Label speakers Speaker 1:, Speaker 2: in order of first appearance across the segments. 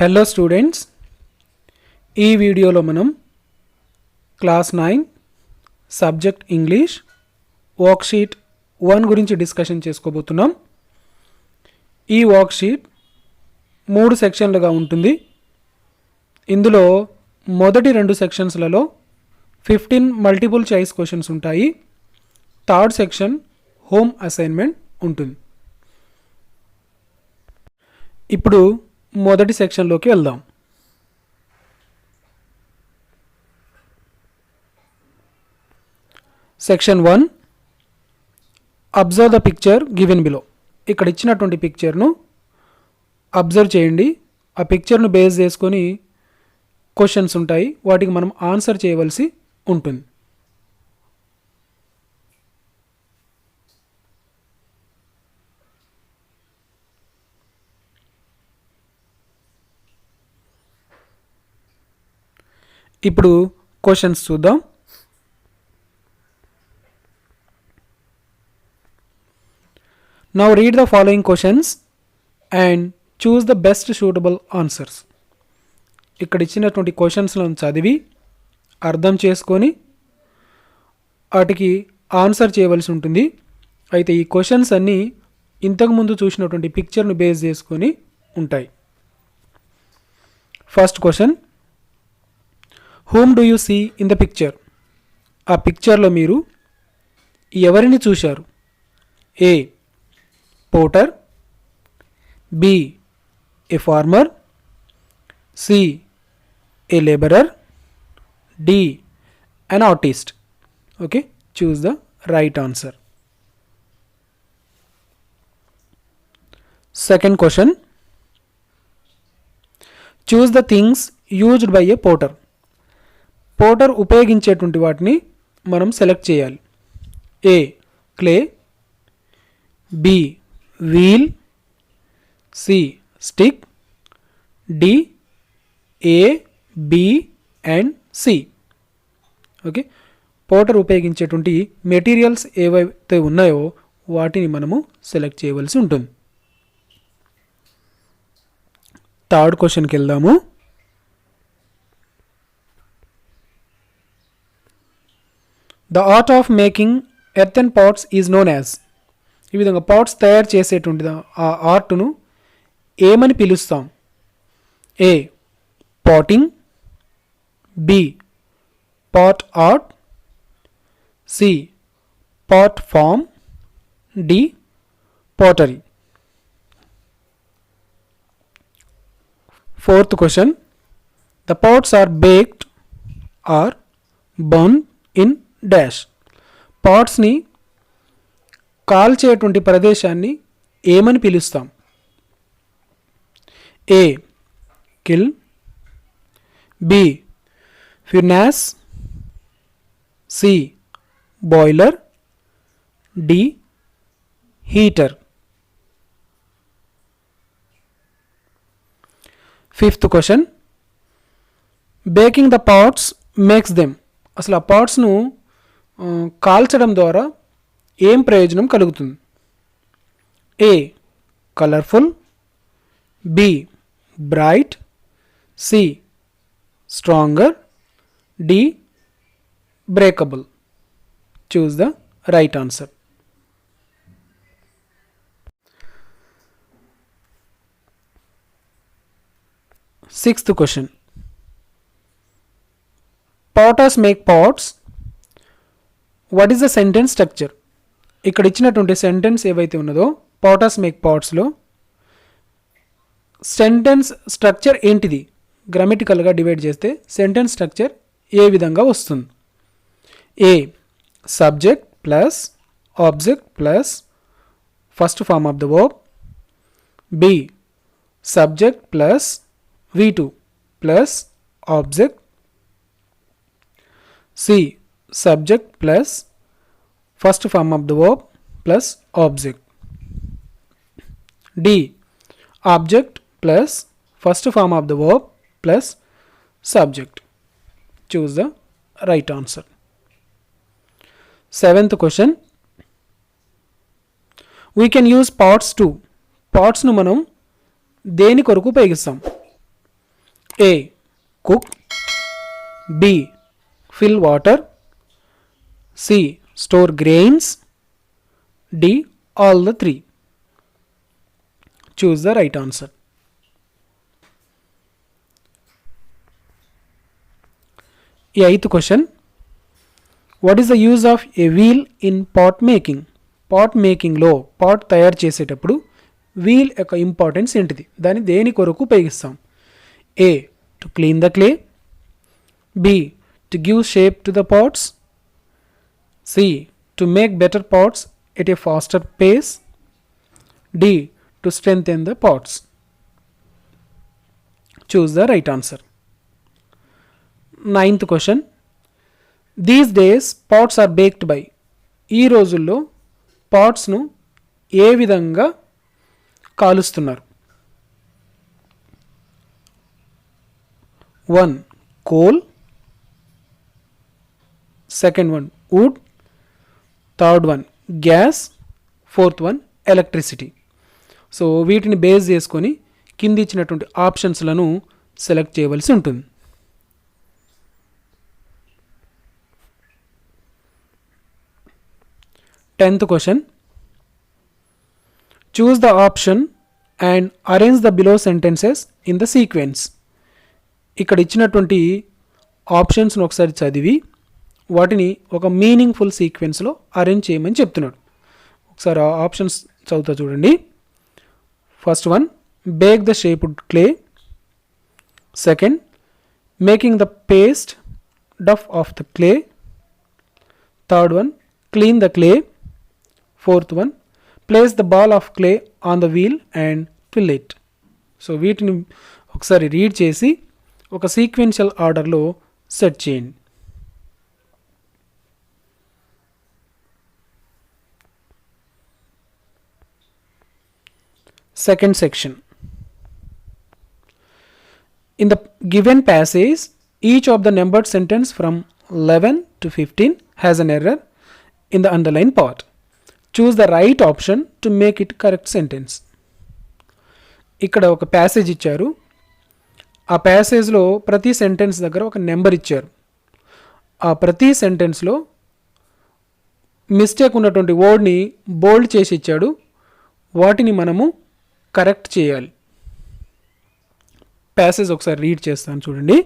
Speaker 1: Hello students, ఈ వీడియోలో మనం క్లాస్ 9 సబ్జెక్ట్ ఇంగ్లీష్ వర్క్షీట్ 1 గురించి డిస్కషన్ చేసుకోబోతున్నాం. ఈ వర్క్షీట్ 3 సెక్షన్లుగా ఉంటుంది. ఇందులో మొదటి 2 సెక్షన్స్లలో 15 మల్టిపుల్ చాయిస్ క్వశ్చన్స్ ఉంటాయి. థర్డ్ సెక్షన్ హోమ్ అసైన్మెంట్ ఉంటుంది. ఇప్పుడు మొదటి సెక్షన్లోకి వెళ్దాం. Section 1, observe the picture given below. ఇక్కడ ఇచ్చినటువంటి పిక్చర్ను అబ్జర్వ్ చేయండి. ఆ పిక్చర్ను బేస్ చేసుకొని క్వశ్చన్స్ ఉంటాయి, వాటికి మనం ఆన్సర్ చేయవలసి ఉంటుంది. ఇప్పుడు క్వశ్చన్స్ చూద్దాం. Now read the following questions and choose the best suitable answers. ఇక్కడ ఇచ్చినటువంటి క్వశ్చన్స్లను చదివి అర్థం చేసుకొని వాటికి ఆన్సర్ చేయవలసి ఉంటుంది. అయితే ఈ క్వశ్చన్స్ అన్నీ ఇంతకుముందు చూసినటువంటి పిక్చర్ను బేస్ చేసుకొని ఉంటాయి. First question, whom do you see in the picture? ఆ పిక్చర్లో మీరు ఎవరిని చూశారు? A potter, B a farmer, C a labourer, D an artist. Okay, choose the right answer. Second question, choose the things used by a porter. Potter ఉపయోగించేటువంటి వాటిని మనం select చేయాలి. A clay, B wheel, C stick, D A B and C. Okay, potter ఉపయోగించేటువంటి materials ఏవైతే ఉన్నాయో వాటిని మనము select చేయవలసి ఉంటుంది. థర్డ్ క్వశ్చన్కి వెళ్దాము. The art of making earthen pots is known as. ఈ విధంగా పాట్స్ తయారు చేసేటువంటి ఆ ఆర్ట్ను ఏమని పిలుస్తాం? A potting, B pot art, C pot form, D pottery. Fourth question, the pots are baked or burn in dash. పాట్స్ని కాల్చేటువంటి ప్రదేశాన్ని ఏమని పిలుస్తాం? A kiln, B furnace, C boiler, D heater. Fifth question, baking the pots makes them. అసలు ఆ పాట్స్ను కాల్చడం ద్వారా ఏం ప్రయోజనం కలుగుతుంది? ఏ colourful, B bright, C stronger, D breakable. Choose the right answer. Sixth question, potters make pots. What is the sentence structure? ఇక్కడ ఇచ్చినటువంటి సెంటెన్స్ ఏవైతే ఉన్నదో పాటర్స్ మేక్ పాట్స్లో సెంటెన్స్ స్ట్రక్చర్ ఏంటిది? గ్రామటికల్గా డివైడ్ చేస్తే సెంటెన్స్ స్ట్రక్చర్ ఏ విధంగా వస్తుంది? A subject plus object plus first form of the verb, B subject plus V2 plus object, C subject plus first form of the verb plus object, D object plus first form of the verb plus subject. Choose the right answer. Seventh question, we can use parts to. పార్ట్స్ను మనం దేని కొరకు ఉపయోగిస్తాం? A. Cook. B. Fill water. C. Store grains. D. All the three. Choose the right answer. Eighth question. What is the use of a wheel in pot making? Pot మేకింగ్లో pot తయారు చేసేటప్పుడు wheel యొక్క importance ఏంటిది, దాన్ని దేని కొరకు ఉపయోగిస్తాం? A to clean the clay, B to give shape to the pots, C to make better pots at a faster pace, D to strengthen the pots. Choose the right answer. Ninth question. These days pots are baked by. ఈ రోజుల్లో పాట్స్ను ఏ విధంగా కాలుస్తున్నారు? 1. Coal, second one wood, third one gas, fourth one electricity. So వీటిని base చేసుకొని కింది ఇచ్చినటువంటి ఆప్షన్స్లను సెలెక్ట్ చేయవలసి ఉంటుంది. 10th question. Choose the option and arrange the below sentences in the sequence. ఇక్కడ ఇచ్చినటువంటి ఆప్షన్స్ను ఒకసారి చదివి వాటిని ఒక మీనింగ్ఫుల్ సీక్వెన్స్లో అరేంజ్ చేయమని చెప్తున్నాడు. ఒకసారి ఆ ఆప్షన్స్ చదువుతా చూడండి. First one, bake the shaped clay. Second, making the paste dough of the clay. Third one, clean the clay. Fourth one, place the ball of clay on the wheel and fill it. So వీటిని ఒకసారి read చేసి ఒక sequential ఆర్డర్లో set చేయండి. Second section. In the given passage, each of the numbered sentence from 11 to 15 has an error in the underlined part. Choose the right option to make it correct sentence. ఇక్కడ ఒక passage ఇచ్చారు. ఆ ప్యాసేజ్లో ప్రతి sentence దగ్గర ఒక number ఇచ్చారు. ఆ ప్రతి సెంటెన్స్లో మిస్టేక్ ఉన్నటువంటి వర్డ్ని బోల్డ్ చేసి ఇచ్చాడు. వాటిని మనము కరెక్ట్ చేయాలి. ప్యాసేజ్ ఒకసారి రీడ్ చేస్తాను చూడండి.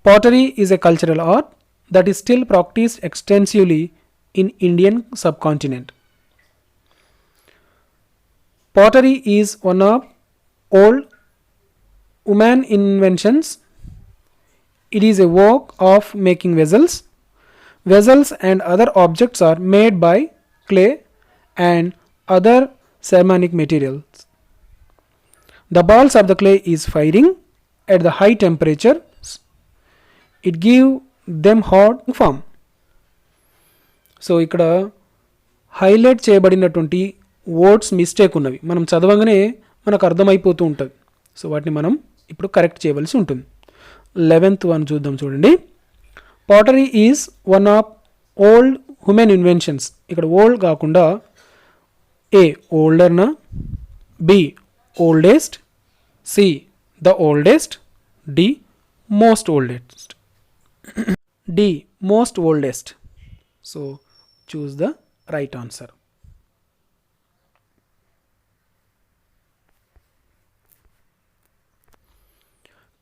Speaker 1: Pottery is a cultural art that is still practised extensively in Indian subcontinent. Pottery is one of old human inventions. It is a work of making vessels. Vessels and other objects are made by clay and other ceramic materials. The balls of the clay is firing at the high temperature. It gives them hot form. So ఇక్కడ highlight చేయబడినటువంటి words mistake ఉన్నవి. మనం చదవగానే మనకు అర్థమైపోతూ ఉంటుంది. So వాటిని మనం ఇప్పుడు correct చేయవలసి ఉంటుంది. 11th వన్ చూద్దాం చూడండి. Pottery is one of old human inventions. ఇక్కడ ఓల్డ్ కాకుండా ఏ ఓల్డర్నా, B oldest, C the oldest, D most oldest. D most oldest. So choose the right answer.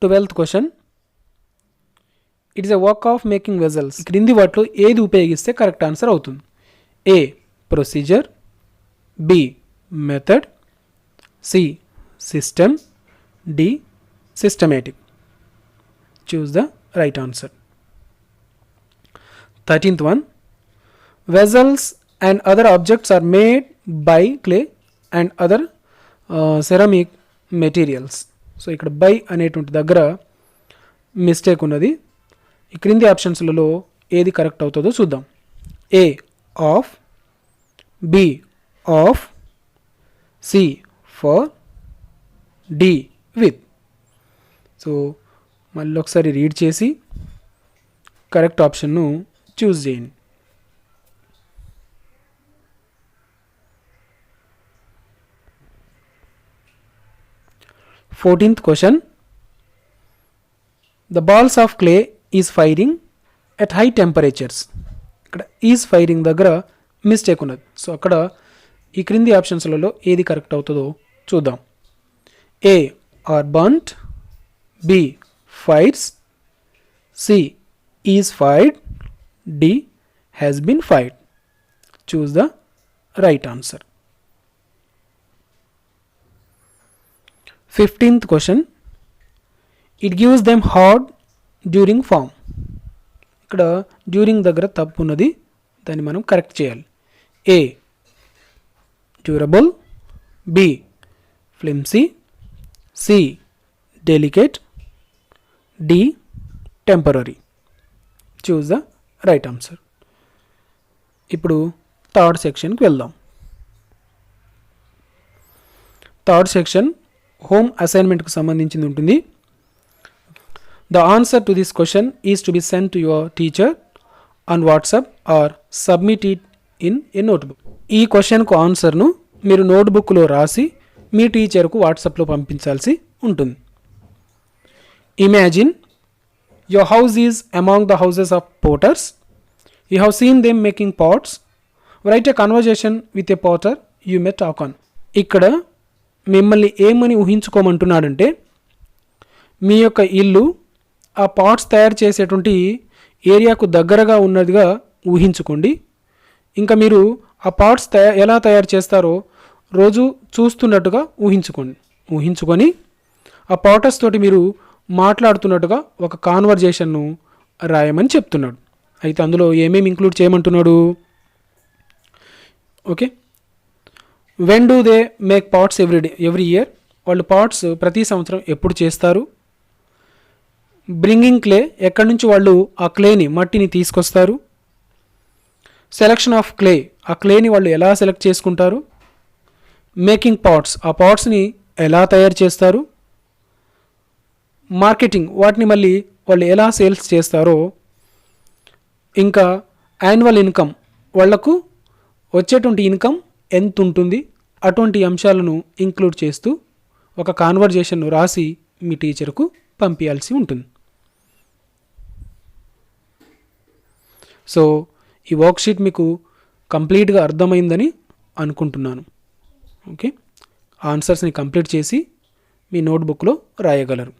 Speaker 1: 12th question. It is a work of making vessels. క్రింది వాటిలో ఏది ఉపయోగిస్తే correct answer అవుతుంది? A procedure, B method, C system, D systematic. Choose the right answer. 13th one. Vessels and other objects are made by clay and other ceramic materials. So ఇక్కడ by అనేటువంటి దగ్గర mistake ఉన్నది. ఈ క్రింది ఆప్షన్స్లలో ఏది correct అవుతుందో చూద్దాం. A of, B of, C for, D with. So మళ్ళీ ఒకసారి రీడ్ చేసి కరెక్ట్ ఆప్షన్ను చూస్ చేయండి. 14th question. The balls of clay is firing at high temperatures. ఇక్కడ ఈజ్ ఫైరింగ్ దగ్గర మిస్టేక్ ఉన్నది. సో అక్కడ ఈ క్రింది ఆప్షన్స్లలో ఏది కరెక్ట్ అవుతుందో చూద్దాం. A are burnt, B fires, C is fired, D has been fired. Choose the right answer. 15th question, it gives them hard during form. ఇక్కడ డ్యూరింగ్ దగ్గర తప్పు ఉన్నది, దాన్ని మనం కరెక్ట్ చేయాలి. A durable, B flimsy, C delicate, D temporary. Choose the right answer. ఇప్పుడు third సెక్షన్కి వెళ్దాం. థర్డ్ సెక్షన్ హోమ్ అసైన్మెంట్కి సంబంధించింది ఉంటుంది. The answer to this question is to be send to your teacher on WhatsApp or submit it in a notebook. ఈ క్వశ్చన్కు ఆన్సర్ను మీరు నోట్బుక్లో రాసి మీ టీచర్కు వాట్సాప్లో పంపించాల్సి ఉంటుంది. Imagine your house is among the houses of potters. You have seen them making pots. Write a conversation with a potter you may talk on. ఇక్కడ మిమ్మల్ని ఏమని ఊహించుకోమంటున్నాడంటే, మీ యొక్క ఇల్లు ఆ పాట్స్ తయారు చేసేటువంటి ఏరియాకు దగ్గరగా ఉన్నదిగా ఊహించుకోండి. ఇంకా మీరు ఆ పాట్స్ ఎలా తయారు చేస్తారో రోజు చూస్తున్నట్టుగా ఊహించుకొని ఆ పాటర్స్ తోటి మీరు మాట్లాడుతున్నట్టుగా ఒక కాన్వర్జేషన్ను రాయమని చెప్తున్నాడు. అయితే అందులో ఏమేమి ఇంక్లూడ్ చేయమంటున్నాడు? Okay, when do they make pots every year. వాళ్ళు పాట్స్ ప్రతి సంవత్సరం ఎప్పుడు చేస్తారు? బ్రింగింగ్ క్లే, ఎక్కడి నుంచి వాళ్ళు ఆ క్లేని మట్టిని తీసుకొస్తారు? సెలెక్షన్ ఆఫ్ క్లే, ఆ క్లేని వాళ్ళు ఎలా సెలెక్ట్ చేసుకుంటారు? మేకింగ్ పాట్స్, ఆ పాట్స్ని ఎలా తయారు చేస్తారు? మార్కెటింగ్, వాటిని మళ్ళీ వాళ్ళు ఎలా సేల్స్ చేస్తారో, ఇంకా యాన్యువల్ ఇన్కమ్, వాళ్లకు వచ్చేటువంటి ఇన్కమ్ ఎంత ఉంటుంది, అటువంటి అంశాలను ఇంక్లూడ్ చేస్తూ ఒక కాన్వర్జేషన్ను రాసి మీ టీచర్కు పంపించాల్సి ఉంటుంది. సో ఈ వర్క్షీట్ మీకు కంప్లీట్గా అర్థమైందని అనుకుంటున్నాను. ఓకే, ఆన్సర్స్ని కంప్లీట్ చేసి మీ నోట్బుక్లో రాయగలరు.